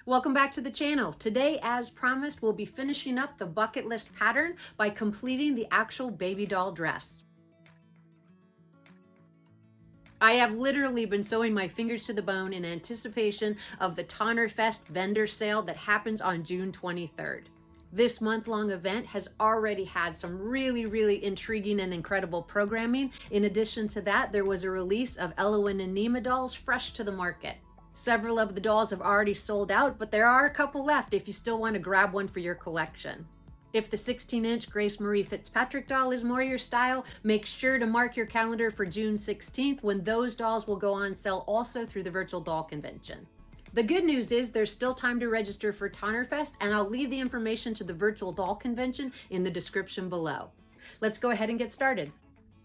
Welcome back to the channel. Today, as promised, we'll be finishing up the bucket list pattern by completing the actual baby doll dress. I have literally been sewing my fingers to the bone in anticipation of the TonnerFest vendor sale that happens on June 23rd. This month-long event has already had some really intriguing and incredible programming. In addition to that, there was a release of Ellowyne and Nema dolls fresh to the market. Several of the dolls have already sold out, but there are a couple left if you still want to grab one for your collection. If the 16-inch Grace Marie Fitzpatrick doll is more your style, make sure to mark your calendar for June 16th when those dolls will go on sale also through the virtual doll convention. The good news is there's still time to register for TonnerFest, and I'll leave the information to the virtual doll convention in the description below. Let's go ahead and get started.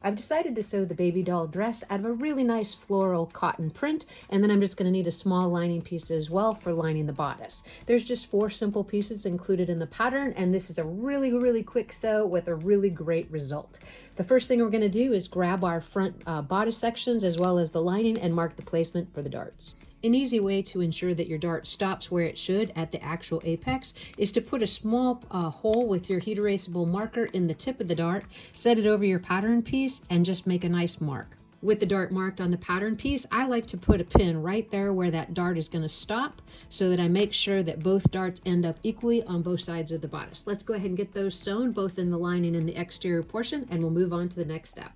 I've decided to sew the baby doll dress out of a really nice floral cotton print, and then I'm just going to need a small lining piece as well for lining the bodice. There's just 4 simple pieces included in the pattern, and this is a really quick sew with a really great result. The first thing we're going to do is grab our front bodice sections as well as the lining and mark the placement for the darts. An easy way to ensure that your dart stops where it should at the actual apex is to put a small hole with your heat erasable marker in the tip of the dart, set it over your pattern piece, and just make a nice mark. With the dart marked on the pattern piece, I like to put a pin right there where that dart is going to stop so that I make sure that both darts end up equally on both sides of the bodice. Let's go ahead and get those sewn both in the lining and the exterior portion, and we'll move on to the next step.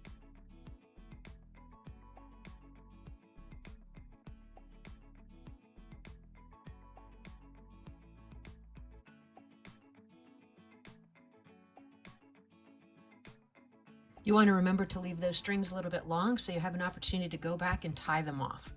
You want to remember to leave those strings a little bit long so you have an opportunity to go back and tie them off.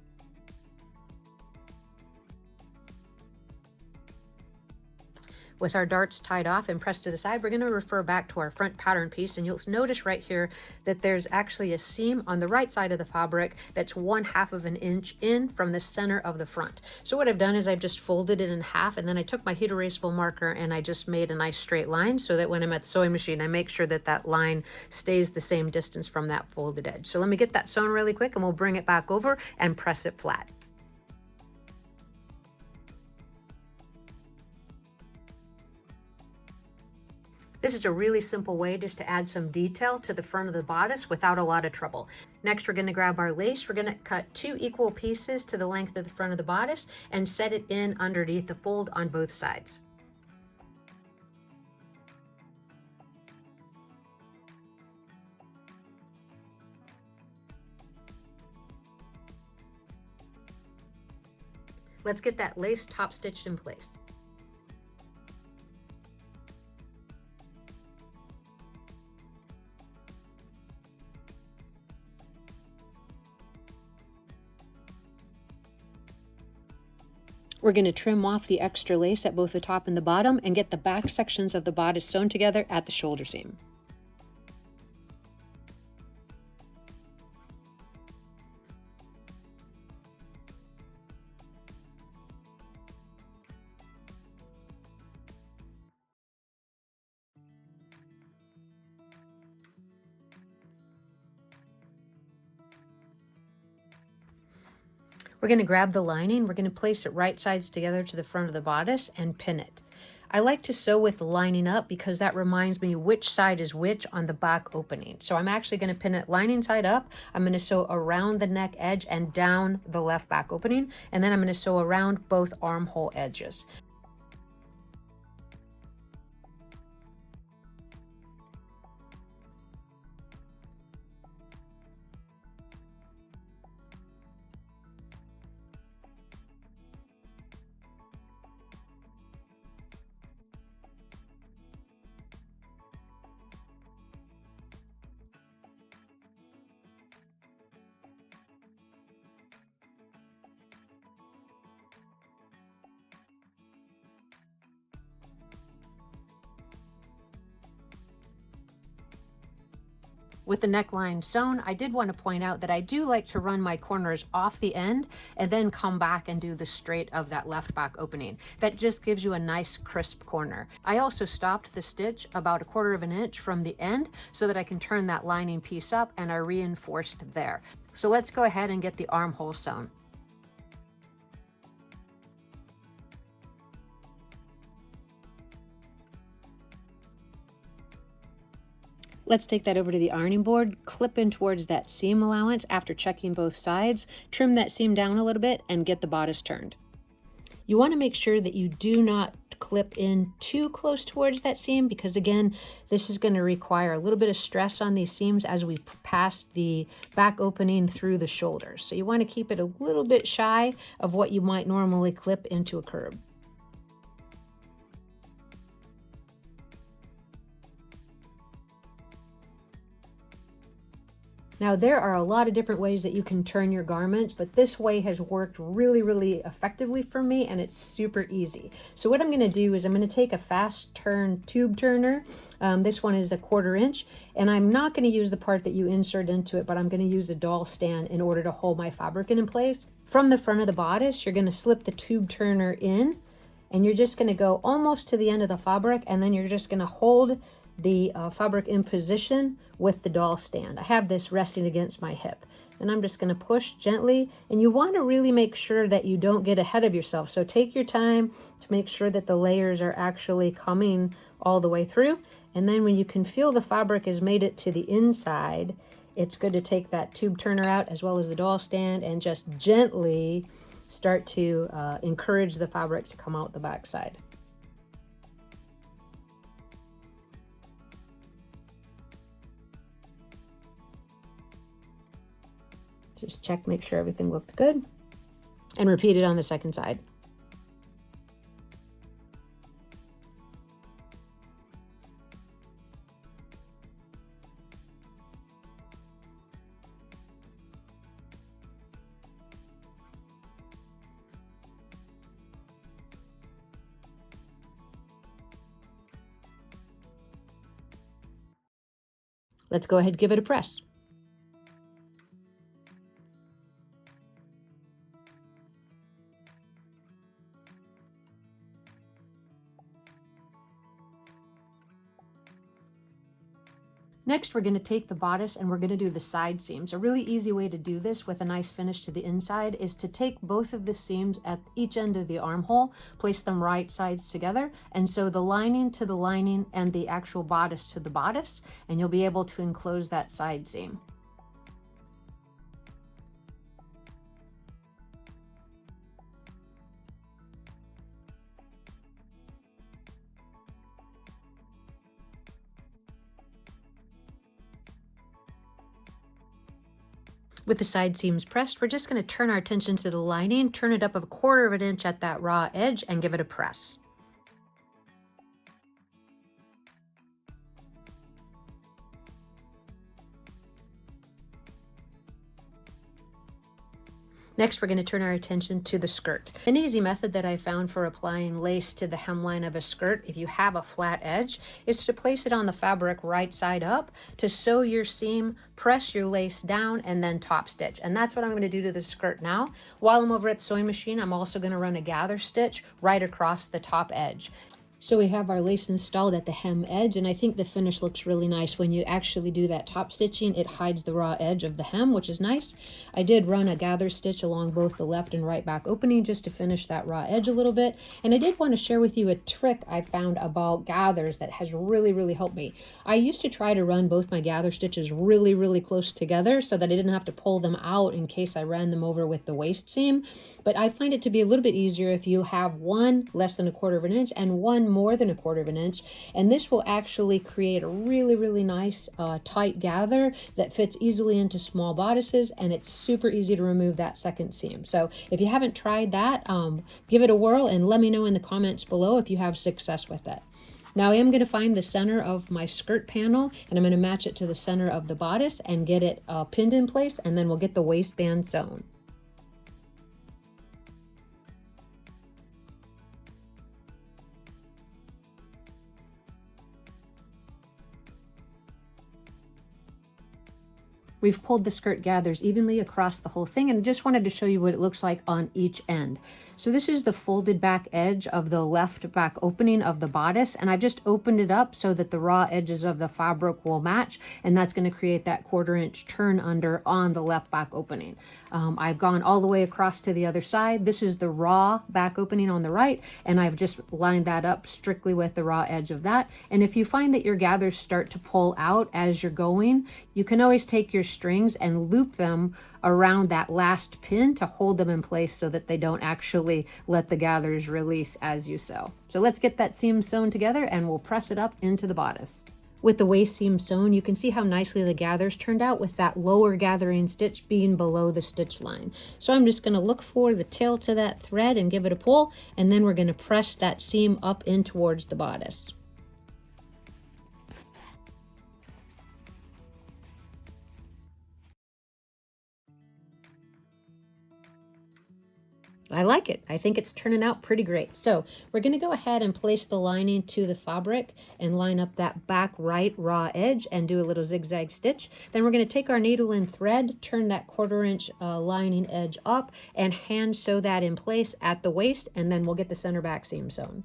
With our darts tied off and pressed to the side, we're going to refer back to our front pattern piece, and you'll notice right here that there's actually a seam on the right side of the fabric that's 1/2 of an inch in from the center of the front. So what I've done is I've just folded it in half, and then I took my heat erasable marker and I just made a nice straight line so that when I'm at the sewing machine, I make sure that that line stays the same distance from that folded edge. So let me get that sewn really quick and we'll bring it back over and press it flat. This is a really simple way just to add some detail to the front of the bodice without a lot of trouble. Next, we're going to grab our lace. We're going to cut 2 equal pieces to the length of the front of the bodice and set it in underneath the fold on both sides. Let's get that lace top stitched in place. We're going to trim off the extra lace at both the top and the bottom and get the back sections of the bodice sewn together at the shoulder seam. We're going to grab the lining, we're going to place it right sides together to the front of the bodice and pin it. I like to sew with the lining up because that reminds me which side is which on the back opening. So I'm actually going to pin it lining side up. I'm going to sew around the neck edge and down the left back opening, and then I'm going to sew around both armhole edges. With the neckline sewn, I did want to point out that I do like to run my corners off the end and then come back and do the straight of that left back opening. That just gives you a nice crisp corner. I also stopped the stitch about 1/4 of an inch from the end so that I can turn that lining piece up, and I reinforced there. So let's go ahead and get the armhole sewn. Let's take that over to the ironing board, clip in towards that seam allowance after checking both sides, trim that seam down a little bit, and get the bodice turned. You want to make sure that you do not clip in too close towards that seam, because again, this is going to require a little bit of stress on these seams as we pass the back opening through the shoulders. So you want to keep it a little bit shy of what you might normally clip into a curb. Now, there are a lot of different ways that you can turn your garments, but this way has worked really, really effectively for me, and it's super easy. So what I'm going to do is I'm going to take a fast turn tube turner. This one is a 1/4 inch, and I'm not going to use the part that you insert into it, but I'm going to use a doll stand in order to hold my fabric in place. From the front of the bodice, you're going to slip the tube turner in, and you're just going to go almost to the end of the fabric, and then you're just going to hold the fabric in position with the doll stand. I have this resting against my hip, and I'm just going to push gently, and you want to really make sure that you don't get ahead of yourself. So take your time to make sure that the layers are actually coming all the way through, and then when you can feel the fabric has made it to the inside, it's good to take that tube turner out as well as the doll stand and just gently start to encourage the fabric to come out the back side. Just check, make sure everything looked good, and repeat it on the second side. Let's go ahead and give it a press. Next, we're going to take the bodice and we're going to do the side seams. A really easy way to do this with a nice finish to the inside is to take both of the seams at each end of the armhole, place them right sides together, and sew the lining to the lining and the actual bodice to the bodice, and you'll be able to enclose that side seam. With the side seams pressed, we're just going to turn our attention to the lining, turn it up 1/4 inch at that raw edge, and give it a press. Next, we're going to turn our attention to the skirt. An easy method that I found for applying lace to the hemline of a skirt, if you have a flat edge, is to place it on the fabric right side up, to sew your seam, press your lace down, and then top stitch. And that's what I'm going to do to the skirt now. While I'm over at the sewing machine, I'm also going to run a gather stitch right across the top edge. So we have our lace installed at the hem edge, and I think the finish looks really nice. When you actually do that top stitching, it hides the raw edge of the hem, which is nice. I did run a gather stitch along both the left and right back opening just to finish that raw edge a little bit. And I did want to share with you a trick I found about gathers that has really, really helped me. I used to try to run both my gather stitches really, really close together so that I didn't have to pull them out in case I ran them over with the waist seam. But I find it to be a little bit easier if you have one less than 1/4 inch and one more than 1/4 inch, and this will actually create a really, really nice tight gather that fits easily into small bodices, and it's super easy to remove that second seam. So if you haven't tried that, give it a whirl and let me know in the comments below if you have success with it. Now I am going to find the center of my skirt panel, and I'm going to match it to the center of the bodice and get it pinned in place, and then we'll get the waistband sewn. We've pulled the skirt gathers evenly across the whole thing, and just wanted to show you what it looks like on each end. So this is the folded back edge of the left back opening of the bodice, and I've just opened it up so that the raw edges of the fabric will match, and that's going to create that 1/4 inch turn under on the left back opening. I've gone all the way across to the other side. This is the raw back opening on the right, and I've just lined that up strictly with the raw edge of that. And if you find that your gathers start to pull out as you're going, you can always take your strings and loop them around that last pin to hold them in place so that they don't actually let the gathers release as you sew. So let's get that seam sewn together and we'll press it up into the bodice. With the waist seam sewn, you can see how nicely the gathers turned out with that lower gathering stitch being below the stitch line. So I'm just going to look for the tail to that thread and give it a pull, and then we're going to press that seam up in towards the bodice. I like it. I think it's turning out pretty great. So we're going to go ahead and place the lining to the fabric and line up that back right raw edge and do a little zigzag stitch. Then we're going to take our needle and thread, turn that 1/4 inch lining edge up and hand sew that in place at the waist, and then we'll get the center back seam sewn.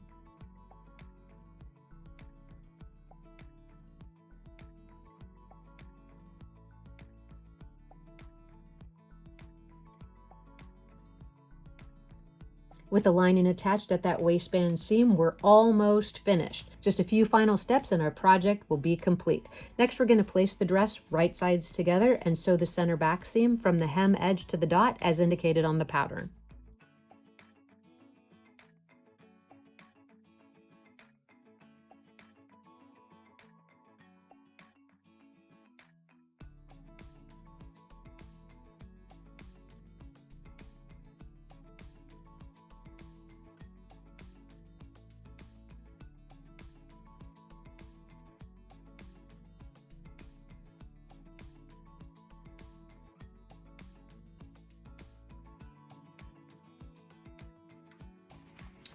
With the lining attached at that waistband seam, we're almost finished. Just a few final steps and our project will be complete. Next, we're going to place the dress right sides together and sew the center back seam from the hem edge to the dot as indicated on the pattern.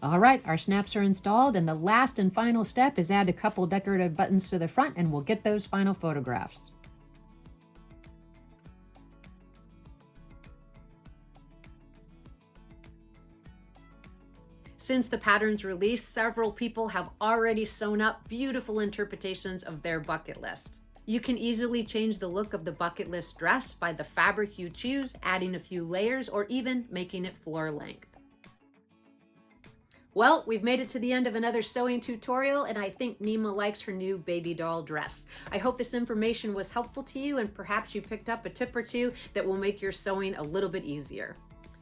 All right, our snaps are installed, and the last and final step is add a couple decorative buttons to the front, and we'll get those final photographs. Since the pattern's release, several people have already sewn up beautiful interpretations of their bucket list. You can easily change the look of the bucket list dress by the fabric you choose, adding a few layers, or even making it floor length. Well, we've made it to the end of another sewing tutorial, and I think Nima likes her new baby doll dress. I hope this information was helpful to you, and perhaps you picked up a tip or two that will make your sewing a little bit easier.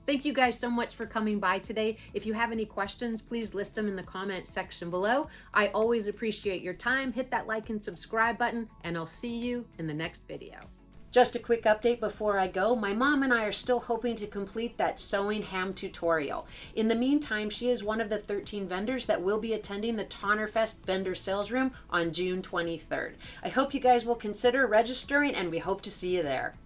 Thank you guys so much for coming by today. If you have any questions, please list them in the comment section below. I always appreciate your time. Hit that like and subscribe button, and I'll see you in the next video. Just a quick update before I go. My mom and I are still hoping to complete that sewing ham tutorial. In the meantime, she is one of the 13 vendors that will be attending the TonnerFest vendor sales room on June 23rd. I hope you guys will consider registering, and we hope to see you there.